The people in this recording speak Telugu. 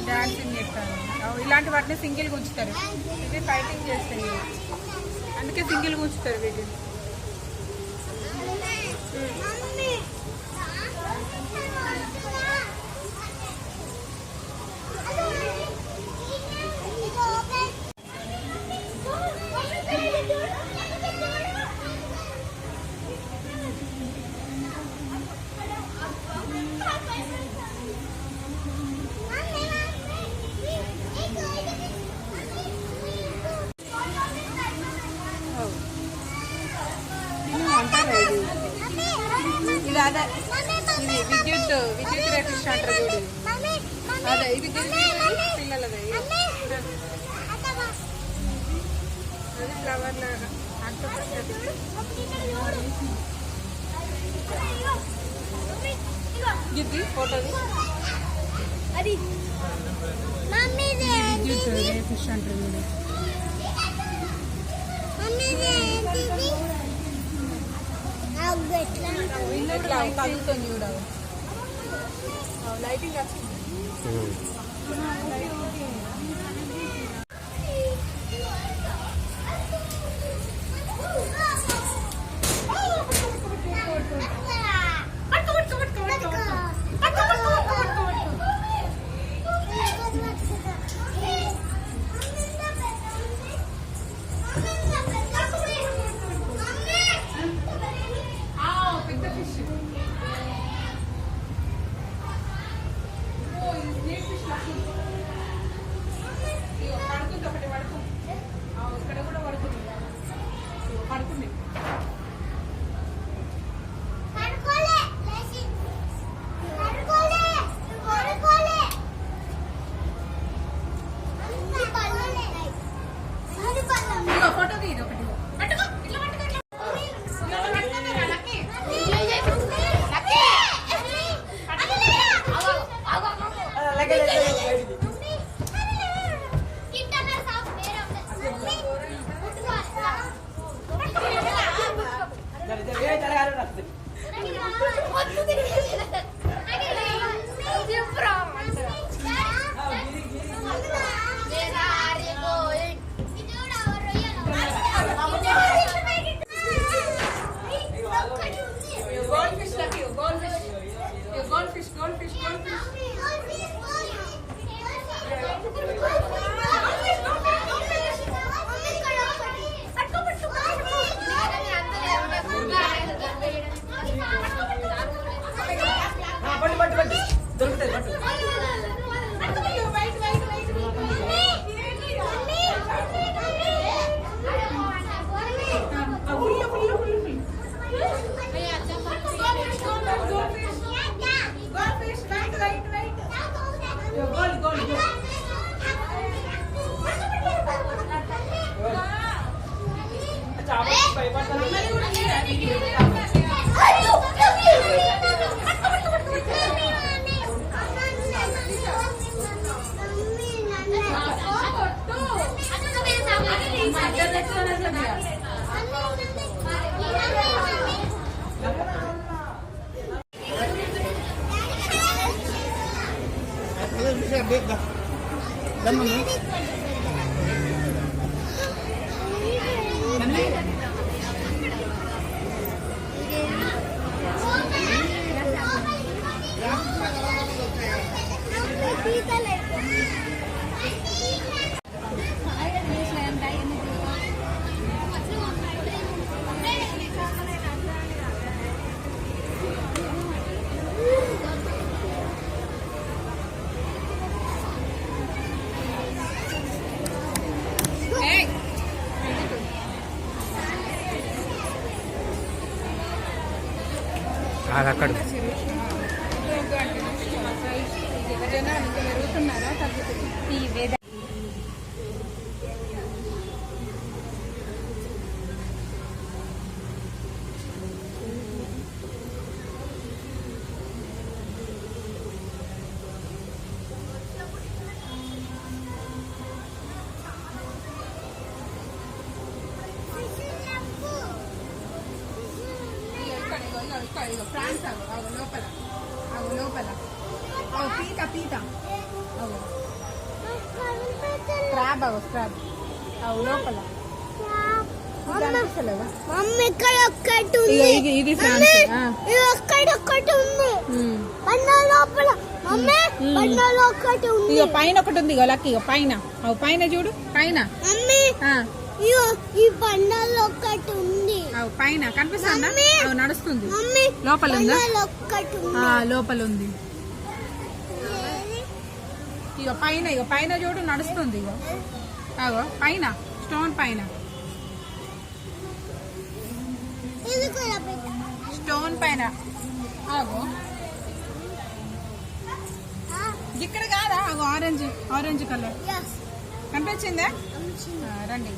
డాన్సింగ్ చేస్తారు. ఇలాంటి వాటిని సింగిల్గా ఉంచుతారు. ఇవి ఫైటింగ్ చేస్తాయి, అందుకే సింగిల్గా ఉంచుతారు వీటిని. ఇది అదే ఇది విద్యుత్ రేపిస్ట్ అంటారు చూడు. అదే ఇది పిల్లలదే. అది ఫ్లవర్ లాగా ఇది ఫోటోది. అది విద్యుత్ రేపిస్ట్ అంటారు చూడు. ఇట్లా కలుగుతుంది చూడ. లైటింగ్ వచ్చింది. అక్కడ జనాలు పెరుగుతున్నారా తగ్గుతుంది ఈ వేద. ఫ్రాన్స్ లోపల లోపల పీత పీత స్క్రాబ్ స్క్రాబ్ లోపల మమ్మీ ఇక్కడ ఒక్కటి ఉంది. ఇది ఫ్రాన్స్ ఇది ఒక్కటి ఉంది. బండ లోపల మమ్మీ బండలో ఒక్కటి ఉంది. ఇక పైన ఒకటి ఉంది ఇక లక్కీ ఇక పైన పైన చూడు పైన మమ్మీ ఇగో ఈ బండలో ఒక్కటి ఉంది. పైన కనిపిస్తుందా నడుస్తుంది మమ్మీ లోపల ఉందా బండలో ఒక్కటి ఉంది. లోపల ఉంది ఇక పైన చూడు నడుస్తుంది ఇక అగో పైన స్టోన్ పైన ఇది కూడా పెట్టు. స్టోన్ పైన అగో ఇక్కడ కాదా అగో ఆరెంజ్ కలర్ Yes. కనిపించిందా అమ్మ. రండి